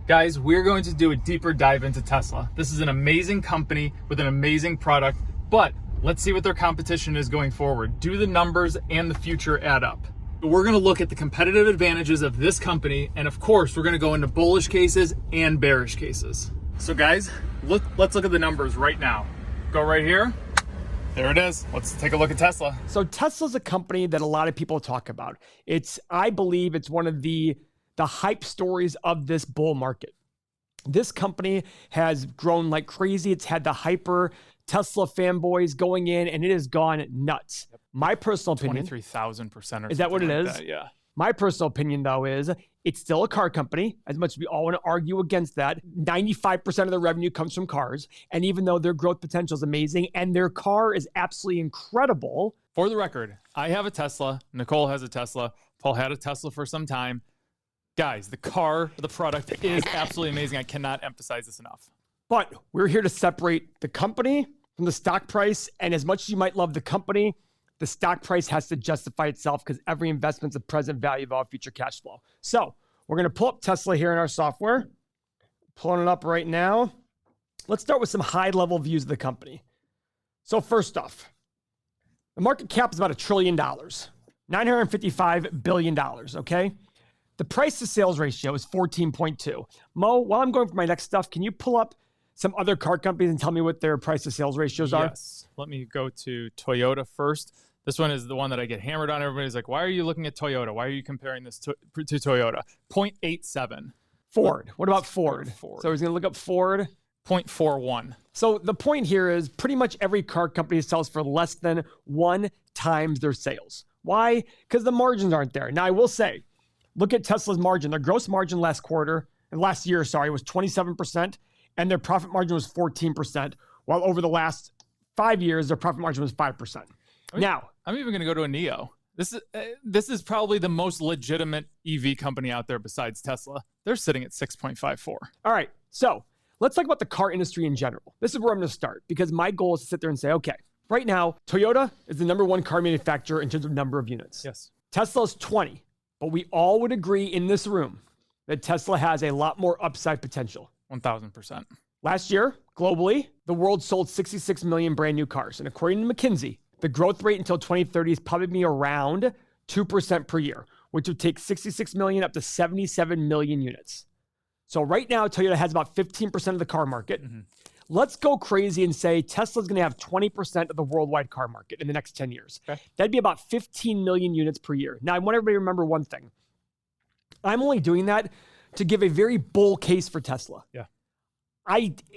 Guys, we're going to do a deeper dive into Tesla. This is an amazing company with an amazing product, but let's see what their competition is going forward. Do the numbers and the future add up? We're going to look at the competitive advantages of this company, and of course, we're going to go into bullish cases and bearish cases. So guys, let's look at the numbers right now. Go right here. There it is. Let's take a look at Tesla. So Tesla's a company that a lot of people talk about. I believe it's one of the hype stories of this bull market. This company has grown like crazy. It's had the hyper Tesla fanboys going in, and it has gone nuts. Yep. My personal opinion, 23,000%. Is that what it is? That, yeah. My personal opinion, though, is it's still a car company. As much as we all want to argue against that, 95% of the revenue comes from cars. And even though their growth potential is amazing and their car is absolutely incredible. For the record, I have a Tesla. Nicole has a Tesla. Paul had a Tesla for some time. Guys, the product is absolutely amazing. I cannot emphasize this enough. But we're here to separate the company from the stock price. And as much as you might love the company, the stock price has to justify itself because every investment's a present value of all future cash flow. So we're going to pull up Tesla here in our software. Pulling it up right now. Let's start with some high-level views of the company. So first off, the market cap is about $1 trillion, $955 billion, okay? The price to sales ratio is 14.2. Mo, while I'm going for my next stuff, can you pull up some other car companies and tell me what their price to sales ratios are? Yes. Let me go to Toyota first. This one is the one that I get hammered on. Everybody's like, why are you looking at Toyota? Why are you comparing this to Toyota? 0.87. Ford. What about Ford? So he's going to look up Ford. 0.41. So the point here is pretty much every car company sells for less than 1 times their sales. Why? Because the margins aren't there. Now, I will say, look at Tesla's margin. Their gross margin last year, was 27%, and their profit margin was 14%, while over the last 5 years, their profit margin was 5%. Now, I'm even going to go to a NIO. This is probably the most legitimate EV company out there besides Tesla. They're sitting at 6.54. All right, so let's talk about the car industry in general. This is where I'm going to start because my goal is to sit there and say, okay, right now, Toyota is the #1 car manufacturer in terms of number of units. Yes. Tesla's 20, but we all would agree in this room that Tesla has a lot more upside potential. 1,000%. Last year, globally, the world sold 66 million brand new cars. And according to McKinsey, the growth rate until 2030 is probably be around 2% per year, which would take 66 million up to 77 million units. So right now, Toyota has about 15% of the car market. Mm-hmm. Let's go crazy and say Tesla's going to have 20% of the worldwide car market in the next 10 years. Okay. That'd be about 15 million units per year. Now, I want everybody to remember one thing. I'm only doing that to give a very bull case for Tesla. Yeah.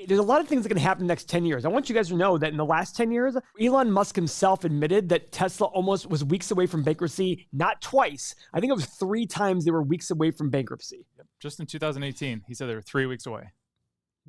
There's a lot of things that can happen in the next 10 years. I want you guys to know that in the last 10 years, Elon Musk himself admitted that Tesla almost was weeks away from bankruptcy, not twice. I think it was 3 times they were weeks away from bankruptcy. Yep. Just in 2018, he said they were 3 weeks away.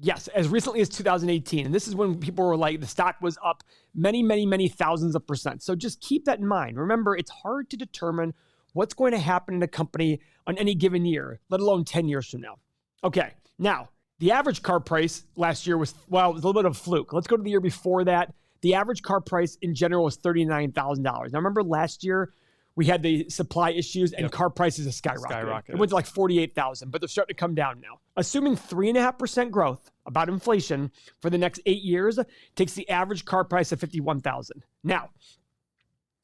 Yes, as recently as 2018. And this is when people were like, the stock was up many, many, many thousands of percent. So just keep that in mind. Remember, it's hard to determine what's going to happen in a company on any given year, let alone 10 years from now. Okay, now, the average car price last year was a little bit of a fluke. Let's go to the year before that. The average car price in general was $39,000. Now, remember last year, we had the supply issues and car prices have skyrocketed. It went to like 48,000, but they're starting to come down now. Assuming 3.5% growth about inflation for the next 8 years takes the average car price of 51,000. Now,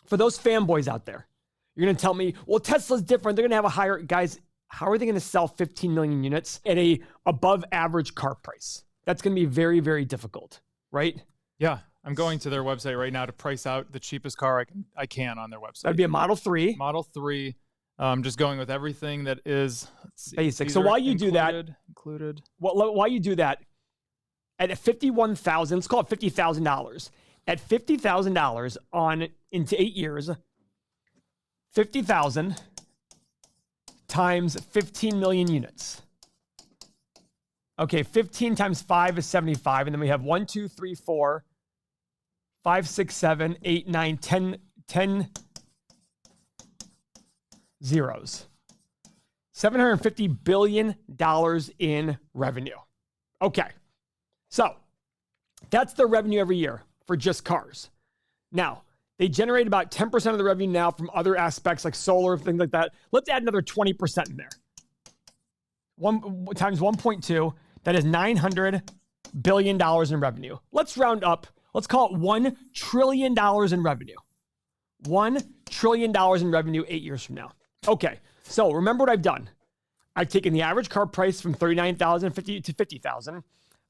for those fanboys out there, you're going to tell me, well, Tesla's different. They're going to have a higher, guys, how are they going to sell 15 million units at a above average car price? That's going to be very, very difficult, right? Yeah. I'm going to their website right now to price out the cheapest car I can on their website. That'd be a Model 3. Model 3. Just going with everything that is basic. So while you do that, while you do that, at 51,000, let's call it $50,000. At $50,000 on into 8 years, 50,000 times 15 million units. Okay, 15 times 5 is 75, and then we have 1, 2, 3, 4. 5, 6, 7, 8, 9, 10 zeros. $750 billion in revenue. Okay, so that's their revenue every year for just cars. Now, they generate about 10% of the revenue now from other aspects like solar, things like that. Let's add another 20% in there. 1 times 1.2, that is $900 billion in revenue. Let's round up. Let's call it $1 trillion in revenue. $1 trillion in revenue 8 years from now. Okay, so remember what I've done. I've taken the average car price from $39,050 to $50,000.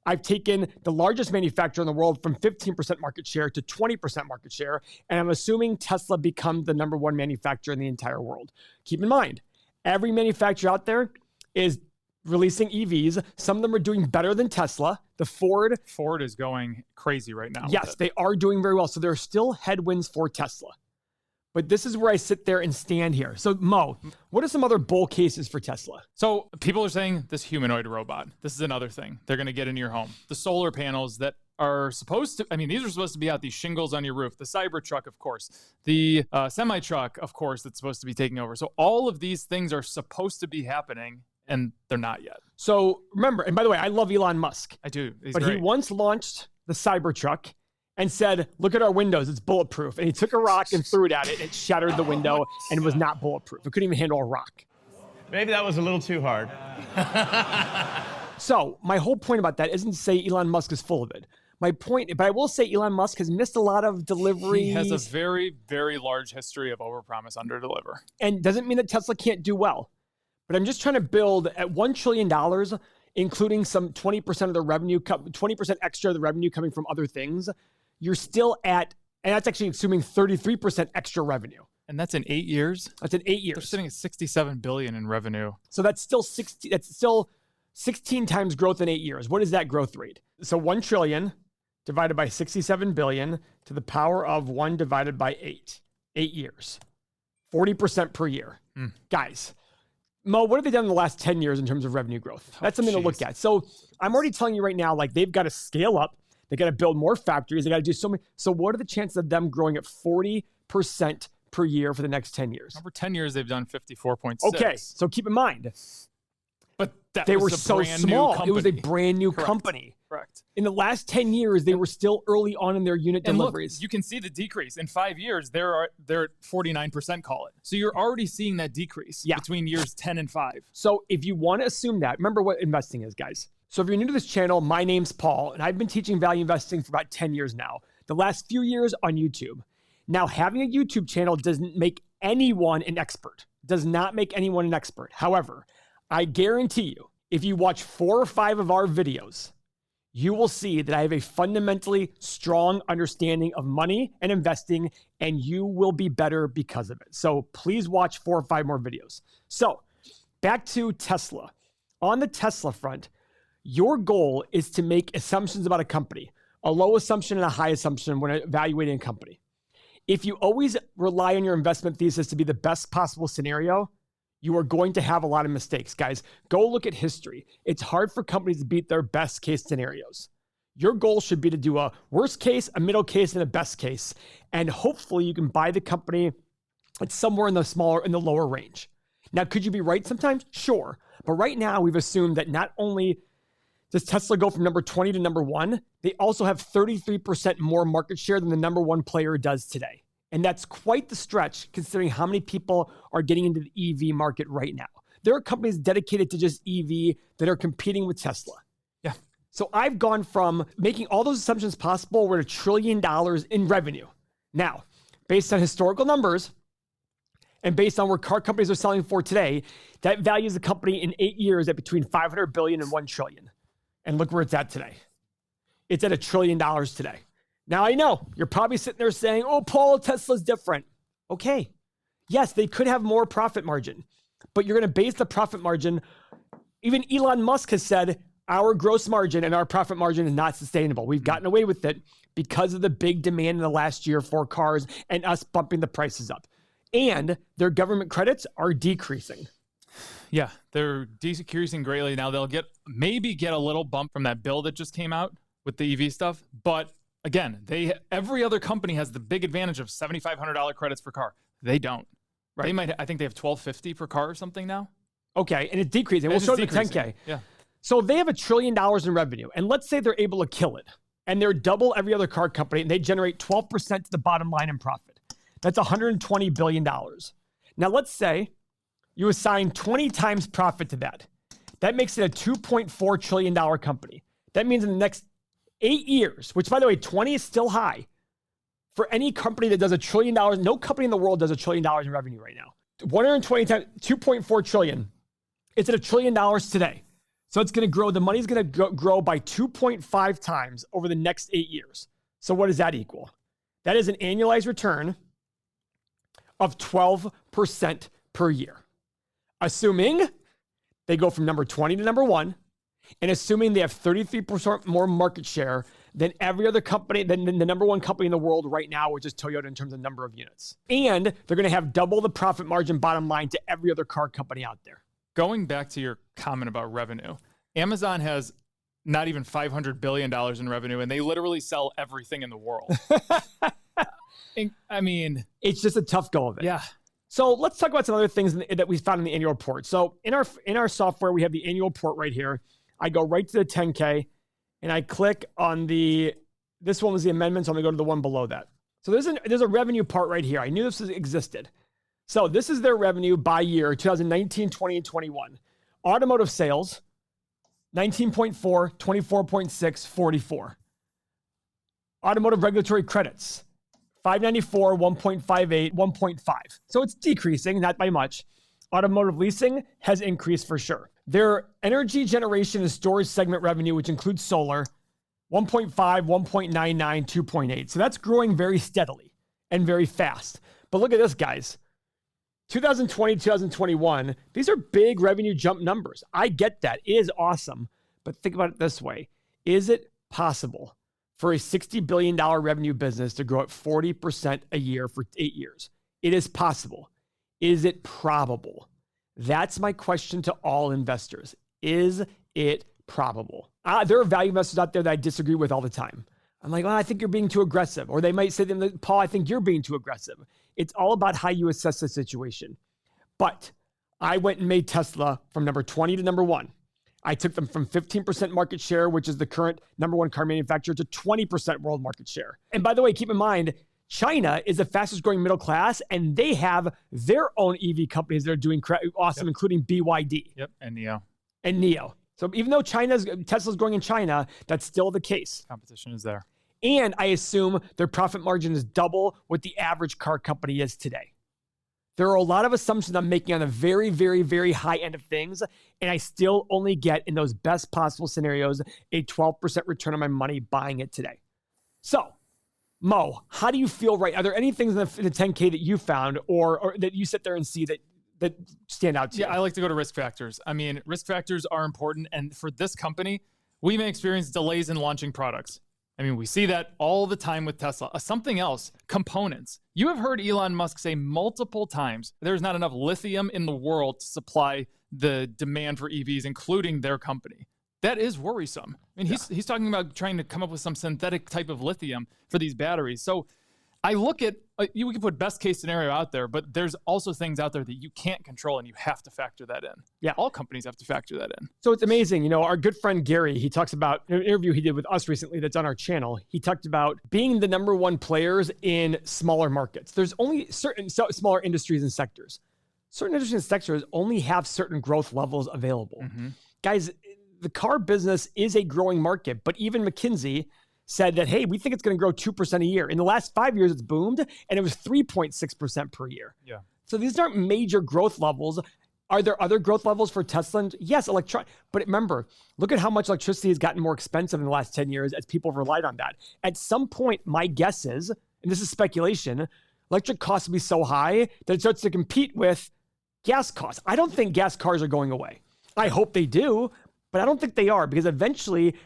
I've taken the largest manufacturer in the world from 15% market share to 20% market share, and I'm assuming Tesla becomes the number one manufacturer in the entire world. Keep in mind, every manufacturer out there is releasing EVs. Some of them are doing better than Tesla. The Ford is going crazy right now. Yes, they are doing very well. So there are still headwinds for Tesla. But this is where I sit there and stand here. So Mo, what are some other bull cases for Tesla? So people are saying this humanoid robot. This is another thing. They're going to get into your home. The solar panels that are supposed to, these are supposed to be out, these shingles on your roof, the Cybertruck, of course, the semi-truck, of course, that's supposed to be taking over. So all of these things are supposed to be happening, and they're not yet. So remember, and by the way, I love Elon Musk. I do. He's but great. He once launched the Cybertruck and said, look at our windows, it's bulletproof. And he took a rock and threw it at it, and it shattered the window and was not bulletproof. It couldn't even handle a rock. Maybe that was a little too hard. So my whole point about that isn't to say Elon Musk is full of it. My point, but I will say Elon Musk has missed a lot of deliveries. He has a very, very large history of overpromise, underdeliver. And doesn't mean that Tesla can't do well. But I'm just trying to build at $1 trillion, including some 20% of the revenue, 20% extra of the revenue coming from other things. You're still at, and that's actually assuming 33% extra revenue. And that's in 8 years? That's in 8 years. They're sitting at $67 billion in revenue. So that's still 16 times growth in 8 years. What is that growth rate? So 1 trillion divided by 67 billion to the power of 1 divided by 8. 8 years. 40% per year. Guys, Mo, what have they done in the last 10 years in terms of revenue growth? That's something to look at. So I'm already telling you right now, like they've got to scale up. They got to build more factories. They got to do so many. So what are the chances of them growing at 40% per year for the next 10 years? Over 10 years, they've done 54.6. Okay, so keep in mind, but they were so small. It was a brand new company. Correct. In the last 10 years, they were still early on in their unit deliveries. Look, you can see the decrease. In 5 years, they're at 49%, call it. So you're already seeing that decrease between years 10 and 5. So if you want to assume that, remember what investing is, guys. So if you're new to this channel, my name's Paul, and I've been teaching value investing for about 10 years now. The last few years on YouTube. Now, having a YouTube channel doesn't make anyone an expert. Does not make anyone an expert. However, I guarantee you, if you watch 4 or 5 of our videos, you will see that I have a fundamentally strong understanding of money and investing, and you will be better because of it. So please watch 4 or 5 more videos. So back to Tesla. On the Tesla front, your goal is to make assumptions about a company, a low assumption and a high assumption when evaluating a company. If you always rely on your investment thesis to be the best possible scenario, you are going to have a lot of mistakes. Guys, go look at history. It's hard for companies to beat their best case scenarios. Your goal should be to do a worst case, a middle case, and a best case. And hopefully you can buy the company at somewhere in the lower range. Now, could you be right sometimes? Sure. But right now we've assumed that not only does Tesla go from number 20 to number 1, they also have 33% more market share than the number 1 player does today. And that's quite the stretch considering how many people are getting into the EV market right now. There are companies dedicated to just EV that are competing with Tesla. Yeah. So I've gone from making all those assumptions possible, we're at $1 trillion in revenue. Now, based on historical numbers and based on where car companies are selling for today, that values the company in 8 years at between $500 billion and $1 trillion. And look where it's at today. It's at $1 trillion today. Now, I know you're probably sitting there saying, oh, Paul, Tesla's different. Okay. Yes, they could have more profit margin, but you're going to base the profit margin. Even Elon Musk has said our gross margin and our profit margin is not sustainable. We've gotten away with it because of the big demand in the last year for cars and us bumping the prices up. And their government credits are decreasing. Yeah, they're decreasing greatly. Now they'll maybe get a little bump from that bill that just came out with the EV stuff. But again, every other company has the big advantage of $7,500 credits per car. They don't. Right. I think they have $1,250 per car or something now. Okay, and it's decreasing. We'll show the 10K. Yeah. So they have $1 trillion in revenue, and let's say they're able to kill it, and they're double every other car company, and they generate 12% to the bottom line in profit. That's $120 billion. Now let's say you assign 20 times profit to that. That makes it a $2.4 trillion company. That means in the next 8 years, which by the way, 20 is still high for any company that does $1 trillion. No company in the world does $1 trillion in revenue right now. 120 times 2.4 trillion. It's at $1 trillion today. So it's going to grow. The money's going to grow by 2.5 times over the next 8 years. So what does that equal? That is an annualized return of 12% per year. Assuming they go from number 20 to number 1, and assuming they have 33% more market share than every other company, than the number 1 company in the world right now, which is Toyota in terms of number of units. And they're going to have double the profit margin bottom line to every other car company out there. Going back to your comment about revenue, Amazon has not even $500 billion in revenue, and they literally sell everything in the world. I mean, it's just a tough go of it. Yeah. So let's talk about some other things that we found in the annual report. So in our software, we have the annual report right here. I go right to the 10K and I click on this one was the amendment. So I'm gonna go to the one below that. So there's a revenue part right here. I knew this existed. So this is their revenue by year, 2019, 20, and 21. Automotive sales, 19.4, 24.6, 44. Automotive regulatory credits, 594, 1.58, 1.5. So it's decreasing, not by much. Automotive leasing has increased for sure. Their energy generation and storage segment revenue, which includes solar, 1.5, 1.99, 2.8. So that's growing very steadily and very fast. But look at this, guys. 2020, 2021, these are big revenue jump numbers. I get that. It is awesome. But think about it this way. Is it possible for a $60 billion revenue business to grow at 40% a year for 8 years? It is possible. Is it probable? That's my question to all investors. Is it probable? There are value investors out there that I disagree with all the time. I'm like, well, I think you're being too aggressive. Or they might say to them, Paul, I think you're being too aggressive. It's all about how you assess the situation. But I went and made Tesla from number 20 to number 1. I took them from 15% market share, which is the current number 1 car manufacturer, to 20% world market share. And by the way, keep in mind, China is the fastest growing middle class, and they have their own EV companies that are doing awesome, including BYD. Yep, and NIO. And NIO. So even though Tesla's growing in China, that's still the case. Competition is there. And I assume their profit margin is double what the average car company is today. There are a lot of assumptions I'm making on the very, very, very high end of things, and I still only get, in those best possible scenarios, a 12% return on my money buying it today. So, Mo, how do you feel Are there any things in the 10K that you found or that you sit there and see that stand out to you? Yeah, I like to go to risk factors. I mean, risk factors are important, and for this company, we may experience delays in launching products. I mean, we see that all the time with Tesla. Something else, components. You have heard Elon Musk say multiple times, there's not enough lithium in the world to supply the demand for EVs, including their company. That is worrisome. I mean, he's talking about trying to come up with some synthetic type of lithium for these batteries. So I look at, we can put best case scenario out there, but there's also things out there that you can't control and you have to factor that in. Yeah. All companies have to factor that in. So it's amazing. You know, our good friend Gary, he talks about in an interview he did with us recently that's on our channel. He talked about being the number 1 players in smaller markets. There's only certain smaller industries and sectors. Certain industries and sectors only have certain growth levels available. Mm-hmm. Guys, the car business is a growing market, but even McKinsey said that, hey, we think it's going to grow 2% a year. In the last 5 years, it's boomed, and it was 3.6% per year. Yeah. So these aren't major growth levels. Are there other growth levels for Tesla? Yes, but remember, look at how much electricity has gotten more expensive in the last 10 years as people have relied on that. At some point, my guess is, and this is speculation, electric costs will be so high that it starts to compete with gas costs. I don't think gas cars are going away. I hope they do, but I don't think they are, because eventually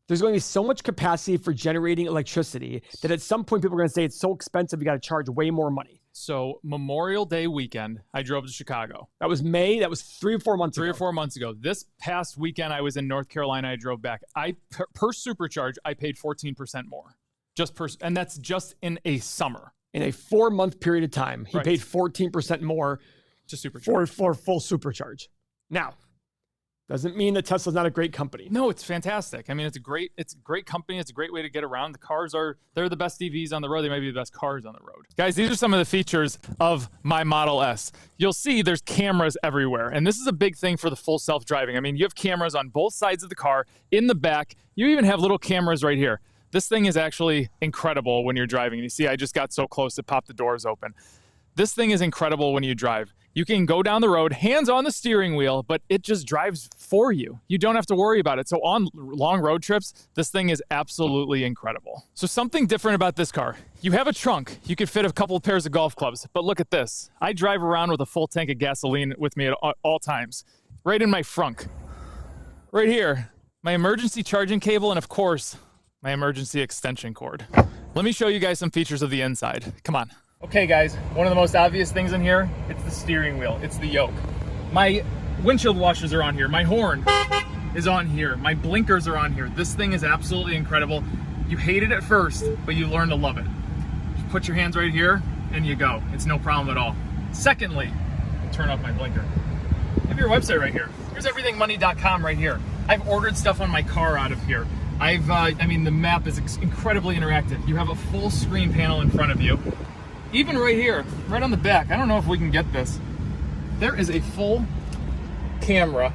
there's going to be so much capacity for generating electricity that at some point people are going to say it's so expensive, you got to charge way more money. So Memorial Day weekend, I drove to Chicago. That was May. That was 3 or 4 months ago. 3 or 4 months ago. This past weekend, I was in North Carolina. I drove back. Per supercharge, I paid 14% more. And that's just in a summer. In a 4-month period of time, he paid 14% more to supercharge. For full supercharge. Now, Doesn't mean that Tesla's not a great company. No, it's fantastic. I mean, it's a great company. It's a great way to get around. The cars they're the best EVs on the road. They might be the best cars on the road. Guys, these are some of the features of my Model S. You'll see there's cameras everywhere. And this is a big thing for the full self-driving. I mean, you have cameras on both sides of the car, in the back. You even have little cameras right here. This thing is actually incredible when you're driving. You see, I just got so close, it popped the doors open. This thing is incredible when you drive. You can go down the road, hands on the steering wheel, but it just drives for you. You don't have to worry about it. So on long road trips, this thing is absolutely incredible. So something different about this car. You have a trunk. You could fit a couple of pairs of golf clubs, but look at this. I drive around with a full tank of gasoline with me at all times. Right in my frunk. Right here, my emergency charging cable, and of course, my emergency extension cord. Let me show you guys some features of the inside. Come on. Okay guys, one of the most obvious things in here, it's the steering wheel, it's the yoke. My windshield washers are on here, my horn is on here, my blinkers are on here. This thing is absolutely incredible. You hate it at first, but you learn to love it. You put your hands right here and you go. It's no problem at all. Secondly, I'll turn off my blinker. I have your website right here. Here's everythingmoney.com right here. I've ordered stuff on my car out of here. I mean, the map is incredibly interactive. You have a full screen panel in front of you. Even right here, right on the back, I don't know if we can get this. There is a full camera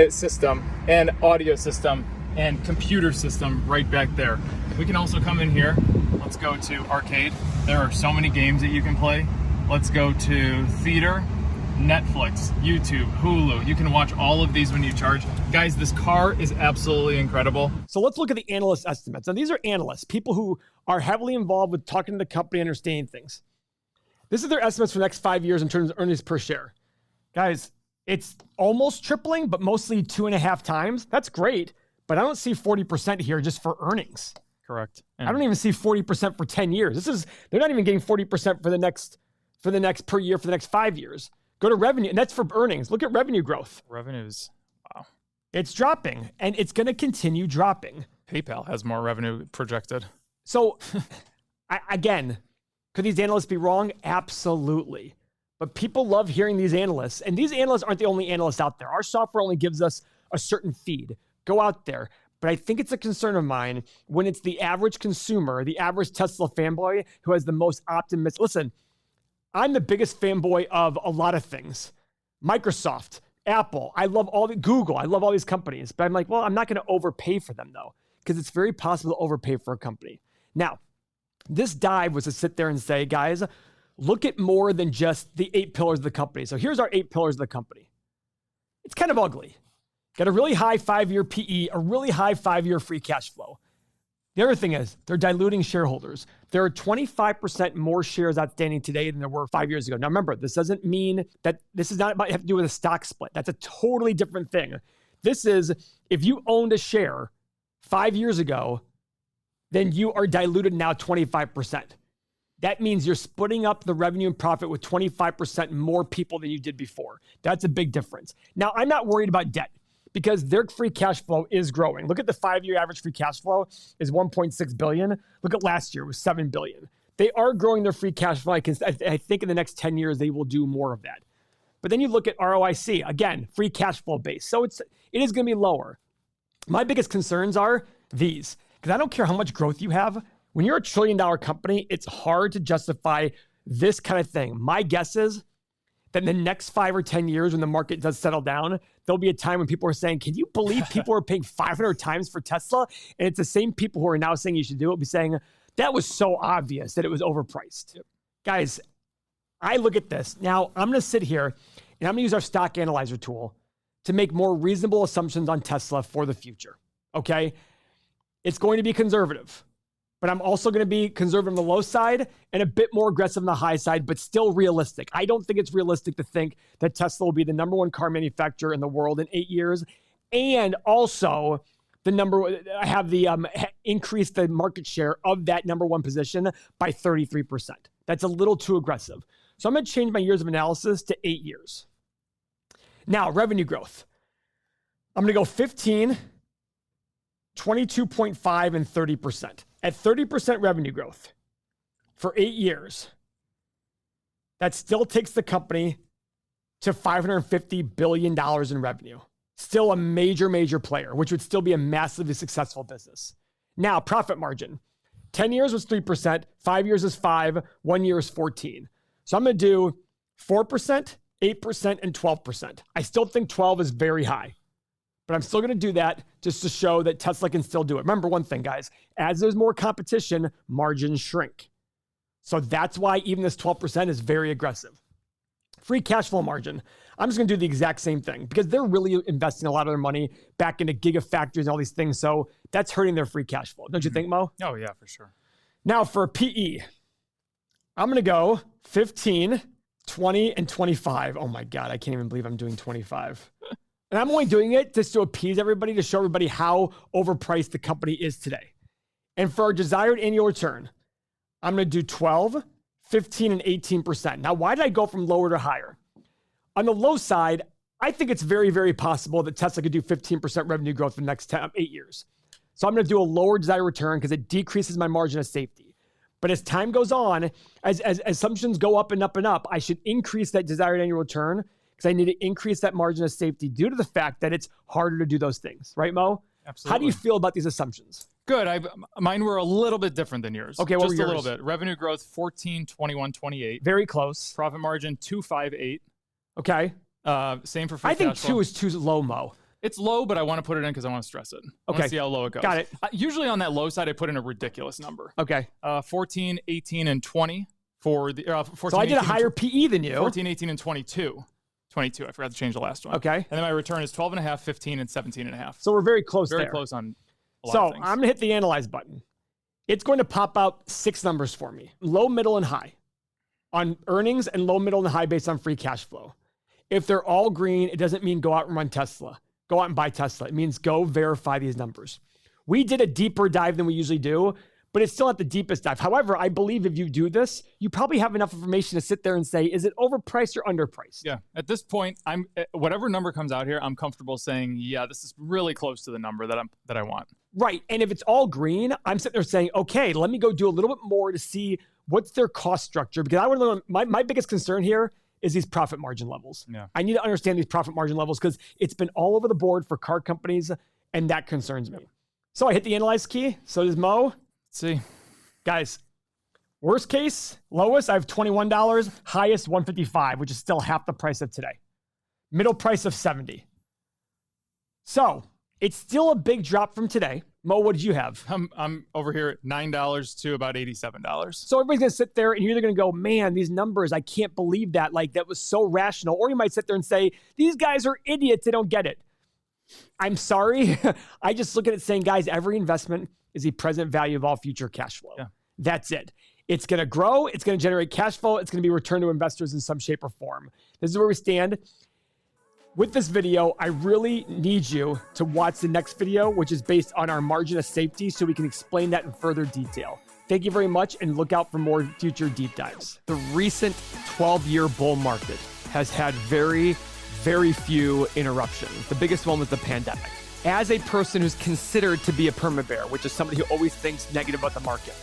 system and audio system and computer system right back there. We can also come in here. Let's go to arcade. There are so many games that you can play. Let's go to theater, Netflix, YouTube, Hulu. You can watch all of these when you charge. Guys, this car is absolutely incredible. So let's look at the analyst estimates. Now, these are analysts, people who are heavily involved with talking to the company, understanding things. This is their estimates for the next 5 years in terms of earnings per share. Guys, it's almost tripling, but mostly 2.5 times. That's great, but I don't see 40% here just for earnings. Correct. I don't even see 40% for 10 years. They're not even getting 40% for the next per year for the next 5 years. Go to revenue, and that's for earnings. Look at revenue growth. Revenues, wow. It's dropping, and it's going to continue dropping. PayPal has more revenue projected. So, again, could these analysts be wrong? Absolutely. But people love hearing these analysts. And these analysts aren't the only analysts out there. Our software only gives us a certain feed. Go out there. But I think it's a concern of mine when it's the average consumer, the average Tesla fanboy who has the most optimistic. Listen, I'm the biggest fanboy of a lot of things. Microsoft, Apple, I love Google. I love all these companies. But I'm like, well, I'm not going to overpay for them though, because it's very possible to overpay for a company. Now, this dive was to sit there and say, guys, look at more than just the 8 pillars of the company. So here's our 8 pillars of the company. It's kind of ugly. Got a really high 5-year PE, a really high 5-year free cash flow. The other thing is they're diluting shareholders. There are 25% more shares outstanding today than there were 5 years ago. Now remember, this doesn't mean that this is not about have to do with a stock split. That's a totally different thing. This is if you owned a share 5 years ago, then you are diluted now 25%. That means you're splitting up the revenue and profit with 25% more people than you did before. That's a big difference. Now, I'm not worried about debt because their free cash flow is growing. Look at the 5-year average free cash flow is 1.6 billion. Look at last year, it was 7 billion. They are growing their free cash flow. I think in the next 10 years, they will do more of that. But then you look at ROIC, again, free cash flow base. So it is going to be lower. My biggest concerns are these. Because I don't care how much growth you have. When you're a $1 trillion company, it's hard to justify this kind of thing. My guess is that in the next 5 or 10 years, when the market does settle down, there'll be a time when people are saying, can you believe people are paying 500 times for Tesla? And it's the same people who are now saying you should do it, will be saying, that was so obvious that it was overpriced. Yep. Guys, I look at this. Now, I'm going to sit here and I'm going to use our stock analyzer tool to make more reasonable assumptions on Tesla for the future. Okay? It's going to be conservative, but I'm also going to be conservative on the low side and a bit more aggressive on the high side, but still realistic. I don't think it's realistic to think that Tesla will be the #1 car manufacturer in the world in 8 years. And also increase the market share of that #1 position by 33%. That's a little too aggressive. So I'm going to change my years of analysis to 8 years. Now, revenue growth. I'm going to go 15, 22.5, and 30%. At 30% revenue growth for 8 years, that still takes the company to $550 billion in revenue. Still a major, major player, which would still be a massively successful business. Now, profit margin. 10 years was 3%, 5 years is 5, 1 year is 14. So I'm going to do 4%, 8%, and 12%. I still think 12 is very high, but I'm still going to do that just to show that Tesla can still do it. Remember one thing, guys, as there's more competition, margins shrink. So that's why even this 12% is very aggressive. Free cash flow margin. I'm just going to do the exact same thing because they're really investing a lot of their money back into gigafactories and all these things. So that's hurting their free cash flow. Don't you think, Mo? Oh, yeah, for sure. Now for PE, I'm going to go 15, 20, and 25. Oh my God, I can't even believe I'm doing 25. And I'm only doing it just to appease everybody, to show everybody how overpriced the company is today. And for our desired annual return, I'm going to do 12, 15, and 18%. Now, why did I go from lower to higher? On the low side, I think it's very, very possible that Tesla could do 15% revenue growth for the next 8 years. So I'm going to do a lower desired return because it decreases my margin of safety. But as time goes on, as assumptions go up and up and up, I should increase that desired annual return because I need to increase that margin of safety due to the fact that it's harder to do those things. Right, Mo? Absolutely. How do you feel about these assumptions? Good. Mine were a little bit different than yours. Okay, what Just were a yours? little bit. Revenue growth, 14, 21, 28. Very close. Profit margin, 258. Okay. Same for free I think cash flow. 2 is too low, Mo. It's low, but I want to put it in because I want to stress it. I want Okay. to see how low it goes. Got it. Usually on that low side, I put in a ridiculous number. Okay. 14, 18, and 20 for the 14, So I did a 18, higher PE than you. 14, 18, and 22. 22. I forgot to change the last one. Okay. And then my return is 12.5, 15, and 17.5. So we're very close Very there. close on a lot So of things. I'm going to hit the analyze button. It's going to pop out 6 numbers for me. Low, middle, and high on earnings, and low, middle, and high based on free cash flow. If they're all green, it doesn't mean go out and run Tesla. Go out and buy Tesla. It means go verify these numbers. We did a deeper dive than we usually do, but it's still at the deepest dive. However, I believe if you do this, you probably have enough information to sit there and say, is it overpriced or underpriced? Yeah. At this point, I'm whatever number comes out here, I'm comfortable saying, yeah, this is really close to the number that I want. Right. And if it's all green, I'm sitting there saying, okay, let me go do a little bit more to see what's their cost structure. Because I want to know, my biggest concern here is these profit margin levels. Yeah. I need to understand these profit margin levels because it's been all over the board for car companies, and that concerns me. So I hit the analyze key. So does Mo. Let's see. Guys, worst case, lowest, I have $21. Highest, $155, which is still half the price of today. Middle price of $70. So it's still a big drop from today. Mo, what did you have? I'm over here at $9 to about $87. So everybody's going to sit there and you're either going to go, man, these numbers, I can't believe that. Like, that was so rational. Or you might sit there and say, these guys are idiots. They don't get it. I'm sorry. I just look at it saying, guys, every investment is the present value of all future cash flow. Yeah. That's it. It's going to grow. It's going to generate cash flow. It's going to be returned to investors in some shape or form. This is where we stand. With this video, I really need you to watch the next video, which is based on our margin of safety, so we can explain that in further detail. Thank you very much, and look out for more future deep dives. The recent 12-year bull market has had very, very few interruptions. The biggest one was the pandemic. As a person who's considered to be a perma-bear, which is somebody who always thinks negative about the market,